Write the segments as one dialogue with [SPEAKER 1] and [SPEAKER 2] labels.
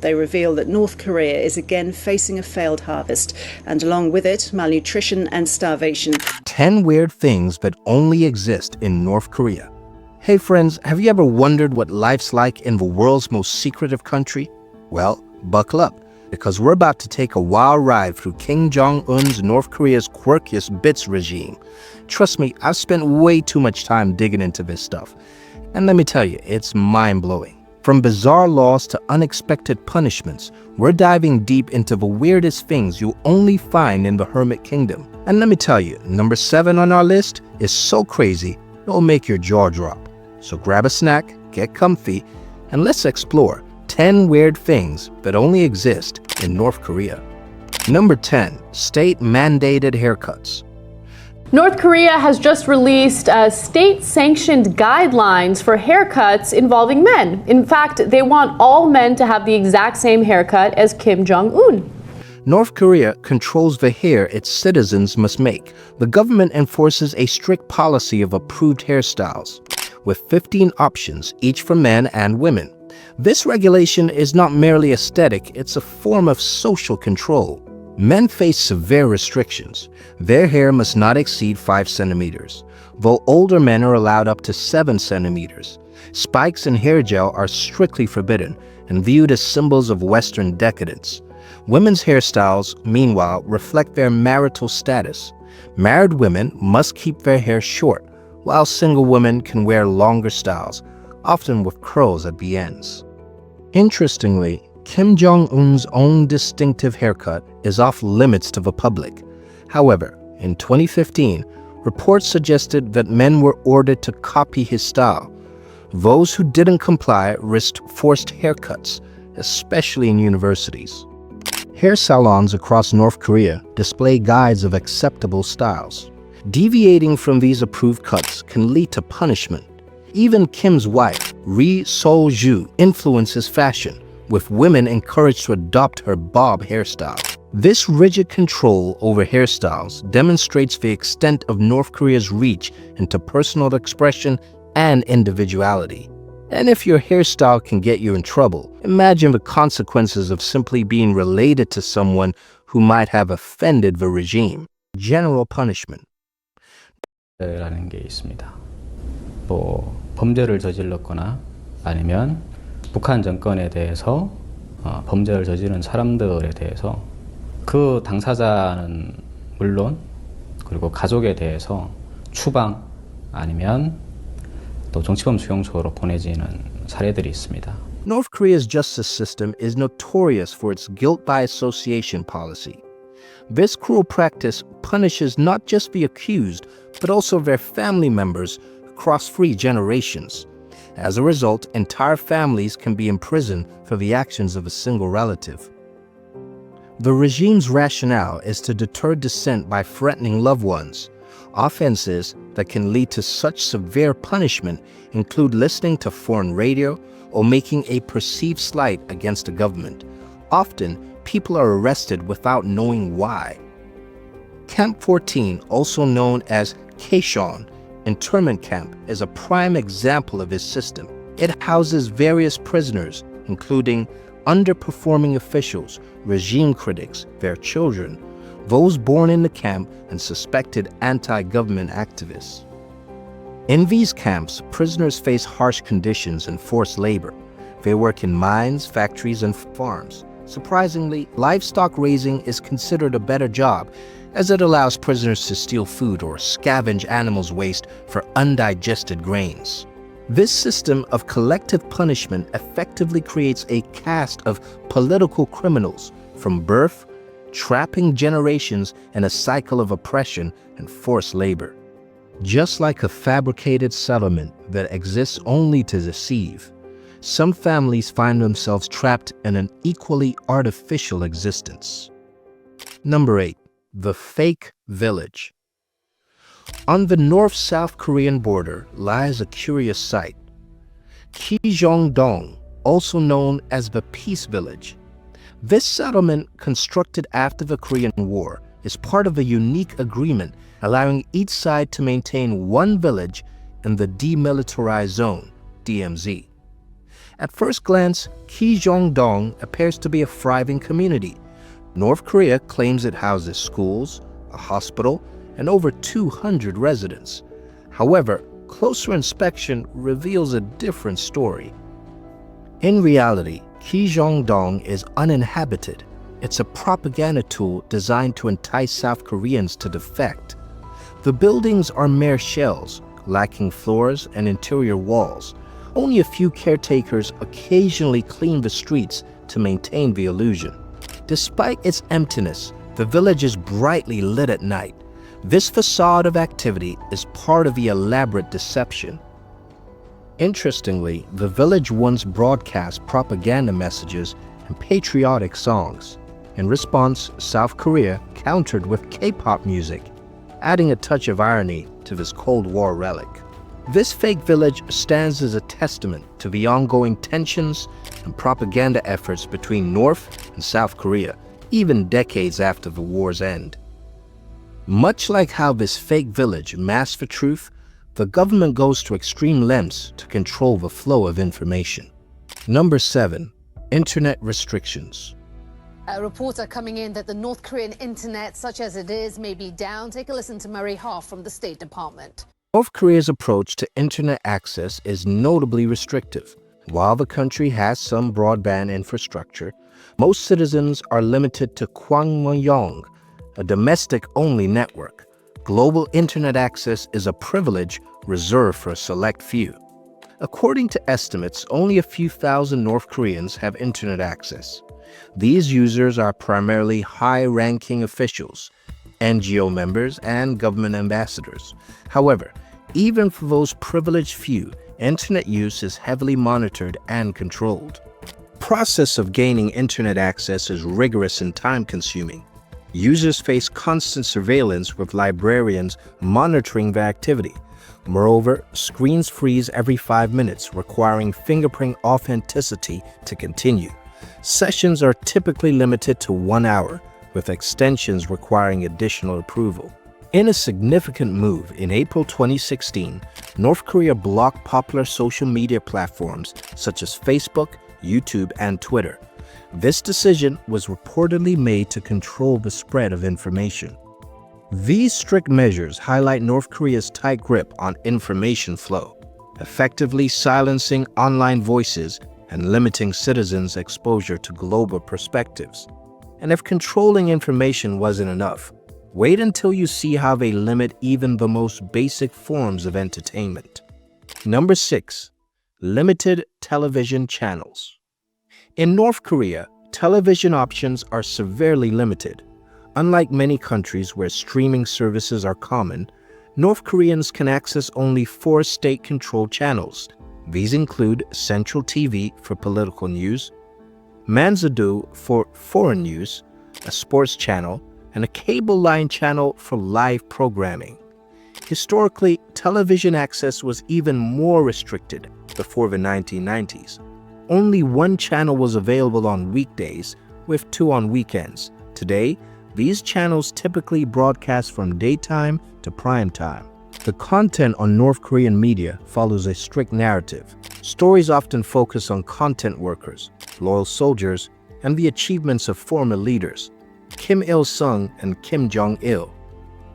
[SPEAKER 1] They reveal that North Korea is again facing a failed harvest, and along with it, malnutrition and starvation.
[SPEAKER 2] 10 weird things that only exist in North Korea. Hey friends, have you ever wondered what life's like in the world's most secretive country? Well, buckle up, because we're about to take a wild ride through Kim Jong-un's North Korea's quirkiest bits regime. Trust me, I've spent way too much time digging into this stuff. And let me tell you, it's mind-blowing. From bizarre laws to unexpected punishments, we're diving deep into the weirdest things you'll only find in the Hermit Kingdom. And let me tell you, number 7 on our list is so crazy, it'll make your jaw drop. So grab a snack, get comfy, and let's explore 10 weird things that only exist in North Korea. Number 10. State-mandated haircuts.
[SPEAKER 3] North Korea has just released state-sanctioned guidelines for haircuts involving men. In fact, they want all men to have the exact same haircut as Kim Jong-un.
[SPEAKER 2] North Korea controls the hair its citizens must make. The government enforces a strict policy of approved hairstyles, with 15 options, each for men and women. This regulation is not merely aesthetic, it's a form of social control. Men face severe restrictions. Their hair must not exceed 5 centimeters, though older men are allowed up to 7 centimeters. Spikes and hair gel are strictly forbidden and viewed as symbols of Western decadence. Women's hairstyles, meanwhile, reflect their marital status. Married women must keep their hair short, while single women can wear longer styles, often with curls at the ends. Interestingly, Kim Jong-un's own distinctive haircut is off limits to the public. However, in 2015, reports suggested that men were ordered to copy his style. Those who didn't comply risked forced haircuts, especially in universities. Hair salons across North Korea display guides of acceptable styles. Deviating from these approved cuts can lead to punishment. Even Kim's wife, Ri Sol-ju, influences fashion, with women encouraged to adopt her bob hairstyle. This rigid control over hairstyles demonstrates the extent of North Korea's reach into personal expression and individuality. And if your hairstyle can get you in trouble, imagine the consequences of simply being related to someone who might have offended the regime. General punishment.
[SPEAKER 4] 라는 게 있습니다. 범죄를 저질렀거나 아니면 북한 정권에 대해서 범죄를 저지른 사람들에 대해서 그 당사자는 물론 그리고 가족에 대해서 추방 아니면 또 정치범 수용소로 보내지는 사례들이 있습니다.
[SPEAKER 2] North Korea's justice system is notorious for its guilt by association policy. This cruel practice punishes not just the accused, but also their family members across 3 generations. As a result, entire families can be imprisoned for the actions of a single relative. The regime's rationale is to deter dissent by threatening loved ones. Offenses that can lead to such severe punishment include listening to foreign radio or making a perceived slight against the government. Often, people are arrested without knowing why. Camp 14, also known as Kaesyeon, internment camp, is a prime example of this system. It houses various prisoners, including underperforming officials, regime critics, their children, those born in the camp, and suspected anti-government activists. In these camps, prisoners face harsh conditions and forced labor. They work in mines, factories, and farms. Surprisingly, livestock raising is considered a better job, as it allows prisoners to steal food or scavenge animals' waste for undigested grains. This system of collective punishment effectively creates a caste of political criminals from birth, trapping generations in a cycle of oppression and forced labor. Just like a fabricated settlement that exists only to deceive, some families find themselves trapped in an equally artificial existence. Number 8. The fake village. On the North-South Korean border lies a curious sight. Kijongdong, also known as the Peace Village. This settlement, constructed after the Korean War, is part of a unique agreement allowing each side to maintain one village in the Demilitarized Zone, DMZ. At first glance, Ki-jong-dong appears to be a thriving community. North Korea claims it houses schools, a hospital, and over 200 residents. However, closer inspection reveals a different story. In reality, Ki-jong-dong is uninhabited. It's a propaganda tool designed to entice South Koreans to defect. The buildings are mere shells, lacking floors and interior walls. Only a few caretakers occasionally clean the streets to maintain the illusion. Despite its emptiness, the village is brightly lit at night. This facade of activity is part of the elaborate deception. Interestingly, the village once broadcast propaganda messages and patriotic songs. In response, South Korea countered with K-pop music, adding a touch of irony to this Cold War relic. This fake village stands as a testament to the ongoing tensions and propaganda efforts between North and South Korea, even decades after the war's end. Much like how this fake village masked the truth, the government goes to extreme lengths to control the flow of information. Number 7. Internet restrictions.
[SPEAKER 5] Reports are coming in that the North Korean internet, such as it is, may be down. Take a listen to Murray Hoff from the State Department.
[SPEAKER 2] North Korea's approach to internet access is notably restrictive. While the country has some broadband infrastructure, most citizens are limited to Kwangmyeong, a domestic-only network. Global internet access is a privilege reserved for a select few. According to estimates, only a few thousand North Koreans have internet access. These users are primarily high-ranking officials, NGO members, and government ambassadors. However, even for those privileged few, internet use is heavily monitored and controlled. The process of gaining internet access is rigorous and time-consuming. Users face constant surveillance with librarians monitoring their activity. Moreover, screens freeze every 5 minutes, requiring fingerprint authenticity to continue. Sessions are typically limited to 1 hour, with extensions requiring additional approval. In a significant move, in April 2016, North Korea blocked popular social media platforms such as Facebook, YouTube, and Twitter. This decision was reportedly made to control the spread of information. These strict measures highlight North Korea's tight grip on information flow, effectively silencing online voices and limiting citizens' exposure to global perspectives. And if controlling information wasn't enough, wait until you see how they limit even the most basic forms of entertainment. Number 6. Limited television channels. In North Korea, television options are severely limited. Unlike many countries where streaming services are common, North Koreans can access only 4 state-controlled channels. These include Central TV for political news, Manzadu for foreign news, a sports channel, and a cable line channel for live programming. Historically, television access was even more restricted before the 1990s. Only 1 channel was available on weekdays, with 2 on weekends. Today, these channels typically broadcast from daytime to prime time. The content on North Korean media follows a strict narrative. Stories often focus on content workers, loyal soldiers, and the achievements of former leaders, Kim Il-sung and Kim Jong-il.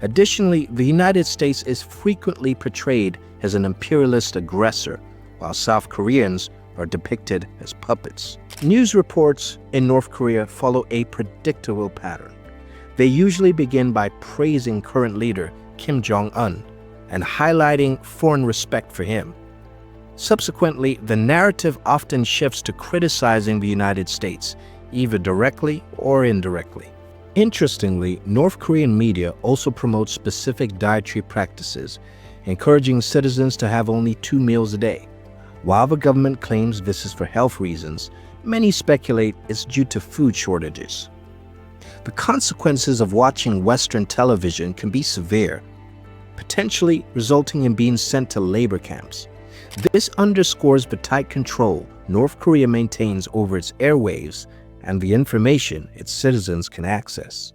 [SPEAKER 2] Additionally, the United States is frequently portrayed as an imperialist aggressor, while South Koreans are depicted as puppets. News reports in North Korea follow a predictable pattern. They usually begin by praising current leader Kim Jong-un and highlighting foreign respect for him. Subsequently, the narrative often shifts to criticizing the United States, either directly or indirectly. Interestingly, North Korean media also promotes specific dietary practices, encouraging citizens to have only 2 meals a day. While the government claims this is for health reasons, many speculate it's due to food shortages. The consequences of watching Western television can be severe, potentially resulting in being sent to labor camps. This underscores the tight control North Korea maintains over its airwaves and the information its citizens can access.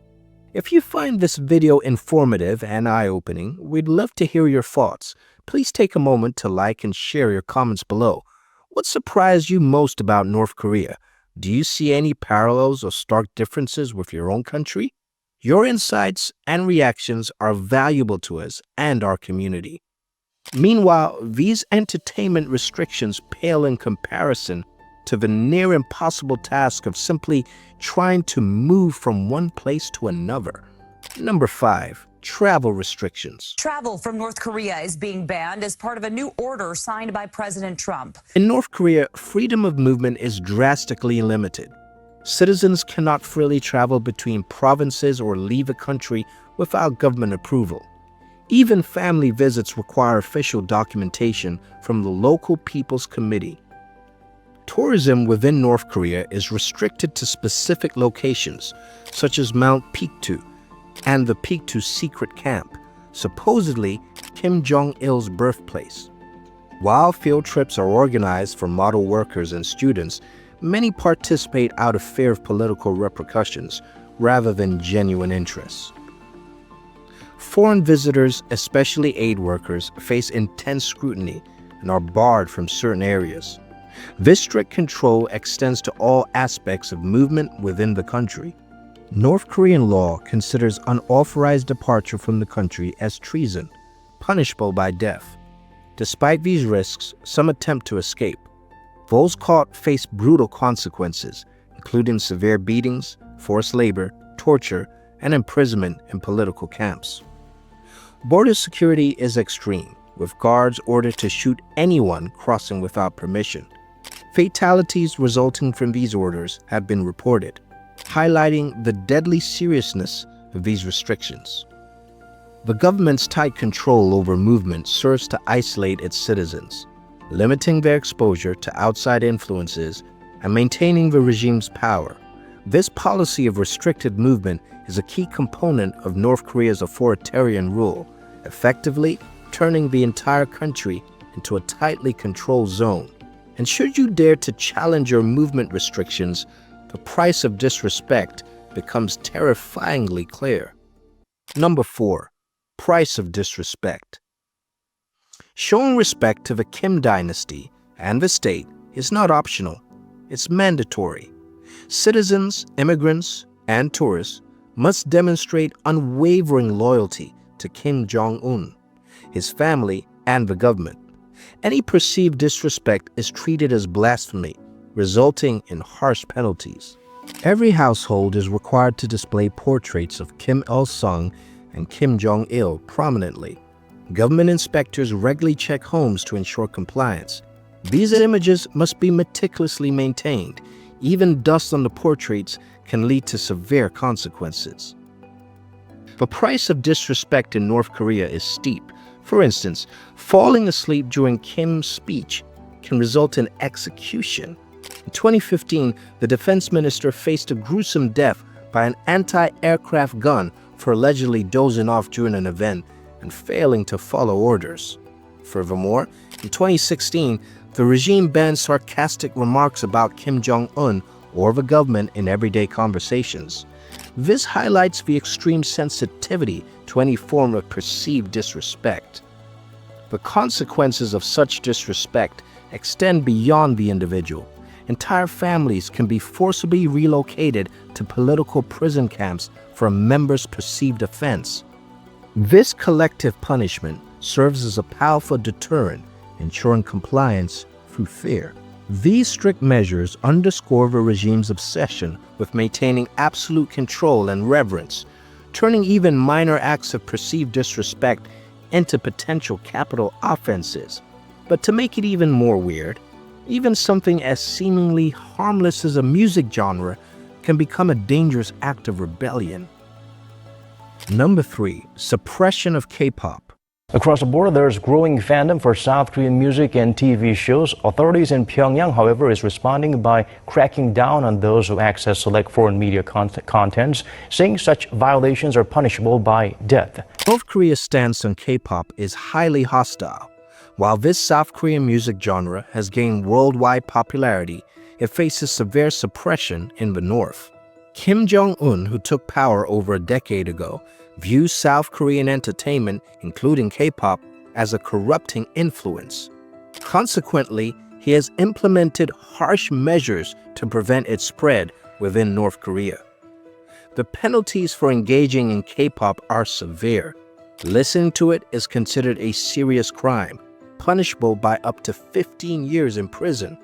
[SPEAKER 2] If you find this video informative and eye-opening, we'd love to hear your thoughts. Please take a moment to like and share your comments below. What surprised you most about North Korea? Do you see any parallels or stark differences with your own country? Your insights and reactions are valuable to us and our community. Meanwhile, these entertainment restrictions pale in comparison to the near impossible task of simply trying to move from one place to another. Number 5. Travel restrictions.
[SPEAKER 6] Travel from North Korea is being banned as part of a new order signed by President Trump.
[SPEAKER 2] In North Korea, freedom of movement is drastically limited. Citizens cannot freely travel between provinces or leave a country without government approval. Even family visits require official documentation from the local People's Committee. Tourism within North Korea is restricted to specific locations, such as Mount Piktu and the Piktu secret camp, supposedly Kim Jong-il's birthplace. While field trips are organized for model workers and students, many participate out of fear of political repercussions rather than genuine interests. Foreign visitors, especially aid workers, face intense scrutiny and are barred from certain areas. This strict control extends to all aspects of movement within the country. North Korean law considers unauthorized departure from the country as treason, punishable by death. Despite these risks, some attempt to escape. Those caught face brutal consequences, including severe beatings, forced labor, torture, and imprisonment in political camps. Border security is extreme, with guards ordered to shoot anyone crossing without permission. Fatalities resulting from these orders have been reported, highlighting the deadly seriousness of these restrictions. The government's tight control over movement serves to isolate its citizens, limiting their exposure to outside influences and maintaining the regime's power. This policy of restricted movement is a key component of North Korea's authoritarian rule, effectively turning the entire country into a tightly controlled zone. And should you dare to challenge your movement restrictions, the price of disrespect becomes terrifyingly clear. Number 4. Price of disrespect. Showing respect to the Kim dynasty and the state is not optional, it's mandatory. Citizens, immigrants, and tourists must demonstrate unwavering loyalty to Kim Jong-un, his family, and the government. Any perceived disrespect is treated as blasphemy, resulting in harsh penalties. Every household is required to display portraits of Kim Il-sung and Kim Jong-il prominently. Government inspectors regularly check homes to ensure compliance. These images must be meticulously maintained. Even dust on the portraits can lead to severe consequences. The price of disrespect in North Korea is steep. For instance, falling asleep during Kim's speech can result in execution. In 2015, the defense minister faced a gruesome death by an anti-aircraft gun for allegedly dozing off during an event and failing to follow orders. Furthermore, in 2016, the regime banned sarcastic remarks about Kim Jong-un or the government in everyday conversations. This highlights the extreme sensitivity to any form of perceived disrespect. The consequences of such disrespect extend beyond the individual. Entire families can be forcibly relocated to political prison camps for a member's perceived offense. This collective punishment serves as a powerful deterrent, ensuring compliance through fear. These strict measures underscore the regime's obsession with maintaining absolute control and reverence, turning even minor acts of perceived disrespect into potential capital offenses. But to make it even more weird, even something as seemingly harmless as a music genre can become a dangerous act of rebellion. Number 3. Suppression of Kpop.
[SPEAKER 7] Across the border, there's growing fandom for South Korean music and TV shows. Authorities in Pyongyang, however, is responding by cracking down on those who access select foreign media contents, saying such violations are punishable by death.
[SPEAKER 2] North Korea's stance on K-pop is highly hostile. While this South Korean music genre has gained worldwide popularity, it faces severe suppression in the North. Kim Jong-un, who took power over a decade ago, views South Korean entertainment, including K-pop, as a corrupting influence. Consequently, he has implemented harsh measures to prevent its spread within North Korea. The penalties for engaging in K-pop are severe. Listening to it is considered a serious crime, punishable by up to 15 years in prison.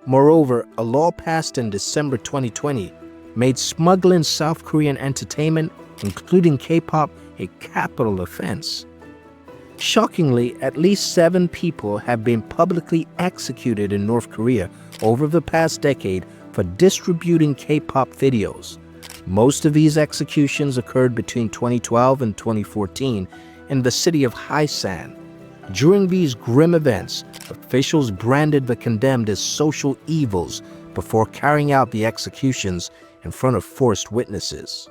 [SPEAKER 2] Moreover, a law passed in December 2020 made smuggling South Korean entertainment, including K-pop, a capital offense. Shockingly, at least 7 people have been publicly executed in North Korea over the past decade for distributing K-pop videos. Most of these executions occurred between 2012 and 2014 in the city of Haisan. During these grim events, officials branded the condemned as social evils before carrying out the executions in front of forced witnesses.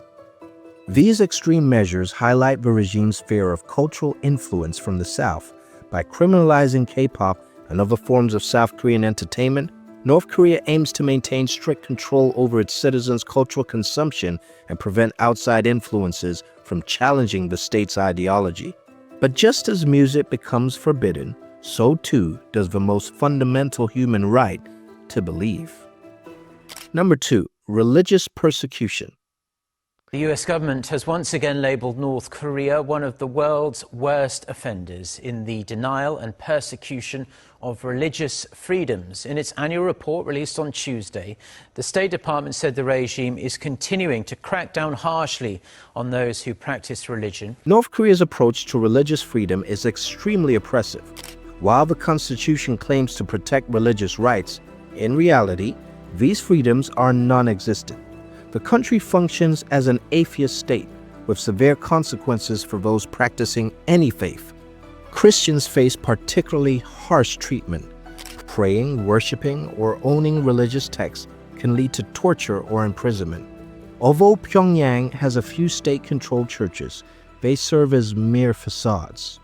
[SPEAKER 2] These extreme measures highlight the regime's fear of cultural influence from the South. By criminalizing K-pop and other forms of South Korean entertainment, North Korea aims to maintain strict control over its citizens' cultural consumption and prevent outside influences from challenging the state's ideology. But just as music becomes forbidden, so too does the most fundamental human right to believe. Number 2, religious persecution.
[SPEAKER 8] The US government has once again labeled North Korea one of the world's worst offenders in the denial and persecution of religious freedoms. In its annual report released on Tuesday, the State Department said the regime is continuing to crack down harshly on those who practice religion.
[SPEAKER 2] North Korea's approach to religious freedom is extremely oppressive. While the Constitution claims to protect religious rights, in reality, these freedoms are non-existent. The country functions as an atheist state, with severe consequences for those practicing any faith. Christians face particularly harsh treatment. Praying, worshiping, or owning religious texts can lead to torture or imprisonment. Although Pyongyang has a few state-controlled churches, they serve as mere facades.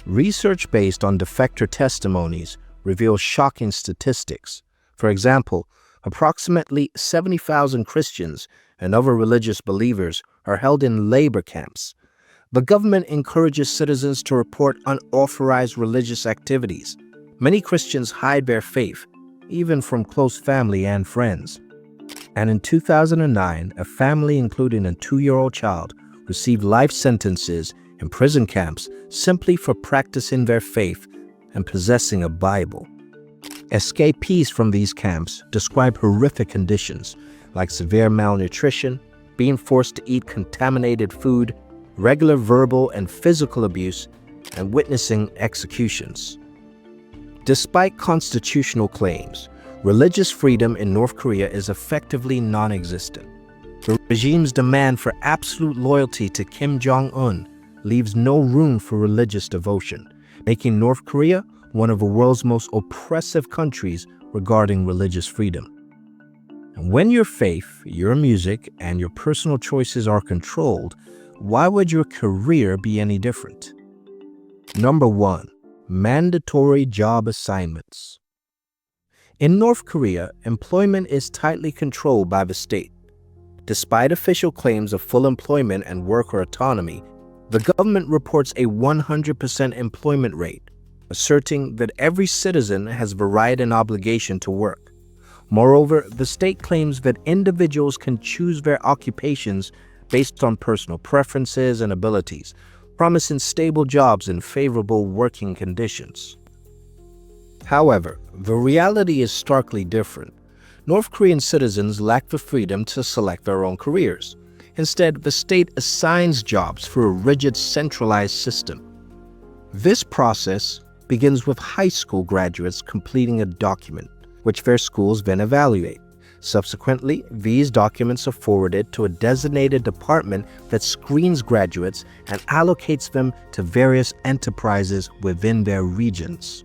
[SPEAKER 2] Research based on defector testimonies reveals shocking statistics. For example, approximately 70,000 Christians and other religious believers are held in labor camps. The government encourages citizens to report unauthorized religious activities. Many Christians hide their faith, even from close family and friends. And in 2009, a family including a 2-year-old child received life sentences in prison camps simply for practicing their faith and possessing a Bible. Escapees from these camps describe horrific conditions like severe malnutrition, being forced to eat contaminated food, regular verbal and physical abuse, and witnessing executions. Despite constitutional claims, religious freedom in North Korea is effectively non-existent. The regime's demand for absolute loyalty to Kim Jong-un leaves no room for religious devotion, making North Korea one of the world's most oppressive countries regarding religious freedom. And when your faith, your music, and your personal choices are controlled, why would your career be any different? Number 1. Mandatory job assignments. In North Korea, employment is tightly controlled by the state. Despite official claims of full employment and worker autonomy, the government reports a 100% employment rate, asserting that every citizen has the right and obligation to work. Moreover, the state claims that individuals can choose their occupations based on personal preferences and abilities, promising stable jobs and favorable working conditions. However, the reality is starkly different. North Korean citizens lack the freedom to select their own careers. Instead, the state assigns jobs through a rigid, centralized system. This process begins with high school graduates completing a document, which their schools then evaluate. Subsequently, these documents are forwarded to a designated department that screens graduates and allocates them to various enterprises within their regions.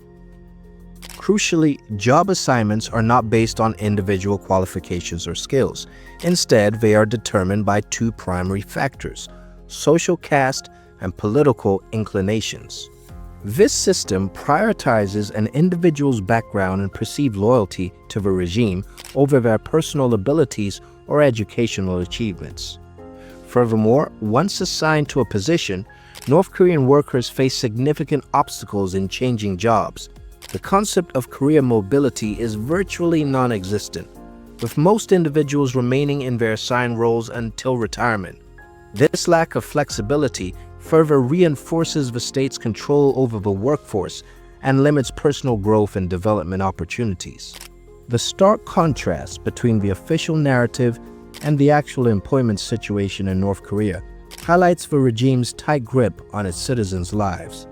[SPEAKER 2] Crucially, job assignments are not based on individual qualifications or skills. Instead, they are determined by 2 primary factors: social caste and political inclinations. This system prioritizes an individual's background and perceived loyalty to the regime over their personal abilities or educational achievements. Furthermore, once assigned to a position, North Korean workers face significant obstacles in changing jobs. the concept of career mobility is virtually non-existent, with most individuals remaining in their assigned roles until retirement. This lack of flexibility further reinforces the state's control over the workforce and limits personal growth and development opportunities. The stark contrast between the official narrative and the actual employment situation in North Korea highlights the regime's tight grip on its citizens' lives.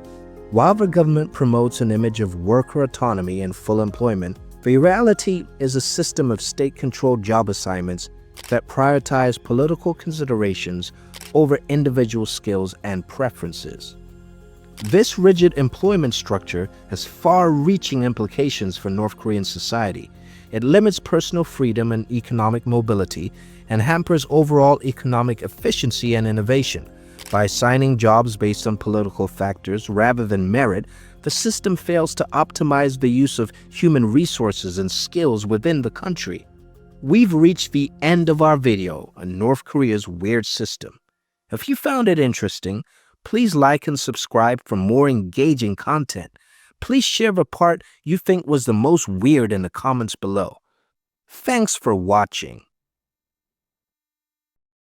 [SPEAKER 2] While the government promotes an image of worker autonomy and full employment, the reality is a system of state-controlled job assignments that prioritize political considerations over individual skills and preferences. This rigid employment structure has far-reaching implications for North Korean society. It limits personal freedom and economic mobility and hampers overall economic efficiency and innovation. By assigning jobs based on political factors rather than merit, the system fails to optimize the use of human resources and skills within the country. We've reached the end of our video on North Korea's WIERD system. If you found it interesting, please like and subscribe for more engaging content. Please share the part you think was the most weird in the comments below. Thanks for watching.